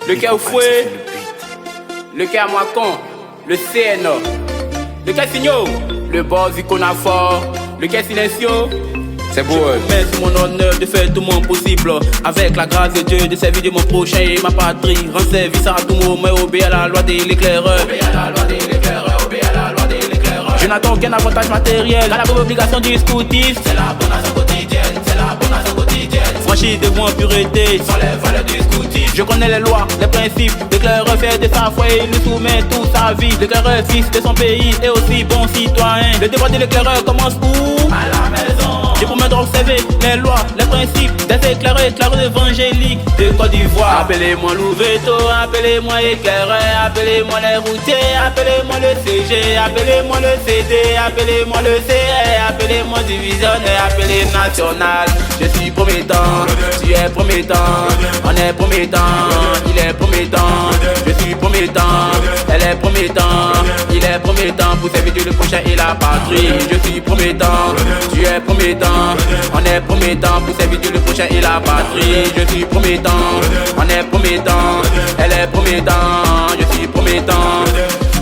Le cas au fouet, le cas à Moicon, le CNA, le cas signaux, le boss Iconafort, le cas silencieux. C'est beau. Mais c'est mon honneur de faire tout mon possible. Avec la grâce de Dieu, de servir de mon prochain et ma patrie. Rendre service à tout moment, obéir à la loi de l'éclaireur. Je n'attends aucun avantage matériel. À la bonne obligation du scoutisme, c'est la bonne action quotidienne, c'est la bonne action quotidienne. Franchir des voies en pureté, sans les valeurs du scoutisme. Je connais les lois, les principes. L'éclaireur fait de sa foi et il nous soumet toute sa vie. L'éclaireur fils de son pays et aussi bon citoyen. Le devoir de l'éclaireur commence où? À la maison. J'ai pour moi d'observer les lois, les principes des éclaireurs évangéliques de Côte d'Ivoire. Appelez-moi Louveto, appelez-moi éclaireur, appelez-moi les routiers, appelez-moi le CG, appelez-moi le CD, appelez-moi le CR, appelez-moi divisionnaire, appelez national. Je suis promettant, tu es promettant, on est promettant, il est promettant, je suis promettant, elle est promettant, il est promettant pour servir Dieu le prochain et la patrie. Je suis promettant, tu es promettant, on est promettant pour servir Dieu le prochain et la patrie. Je suis promettant, on est promettant, elle est promettant, je suis promettant.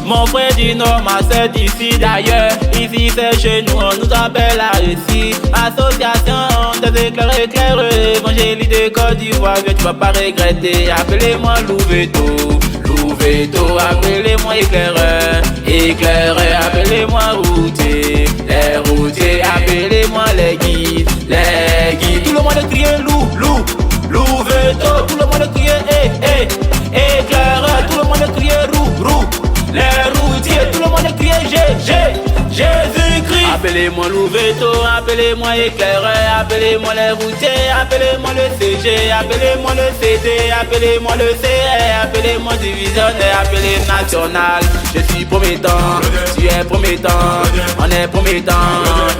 Mon frère du Nord, ma soeur d'ici d'ailleurs. Ici c'est chez nous, on nous appelle la récit. Association des éclaireurs, évangélique de Côte d'Ivoire, tu vas pas regretter. Appelez-moi Louveto, Louveto, appelez-moi éclaireur, éclaireur, appelez-moi routier, les routiers, appelez-moi les guides, les guides. Tout le monde crie loup, loup, Louveto, tout le monde crie éclaireur, tout le monde crie roux, roux. Les routiers, tout le monde crie Jésus-Christ. Appelez-moi Louveto, appelez-moi éclaireur, appelez-moi les routiers, appelez-moi le CG, appelez-moi le CD, appelez-moi le CR, appelez-moi divisionnaire, appelez national. Je suis promettant, tu es promettant, on est promettant,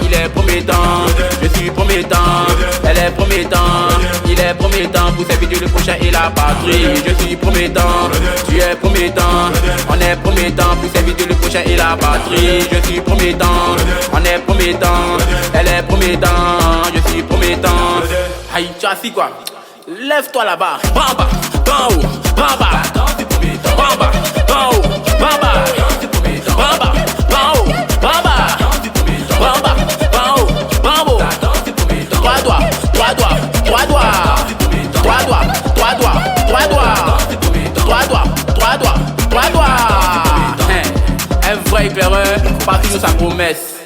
il est promettant, je suis promettant, elle est promettant, il est promettant pour servir Dieu le prochain et la patrie. Je suis promettant, tu es promettant, on est promettant pour servir Dieu le prochain et la patrie. Je suis promettant, on est promettant, elle est promettant, je suis promettant. Aïe, tu as assis quoi? Lève-toi là-bas, bamba, ban haut, bamba, bamba, ban haut, bamba, bamba, ban haut, bamba, bamba, ban haut, bambo. Trois doigts, trois doigts, trois doigts, trois doigts, trois doigts, trois doigts, trois doigts, trois doigts, trois doigts. Un vrai éclaireur, partout de sa promesse.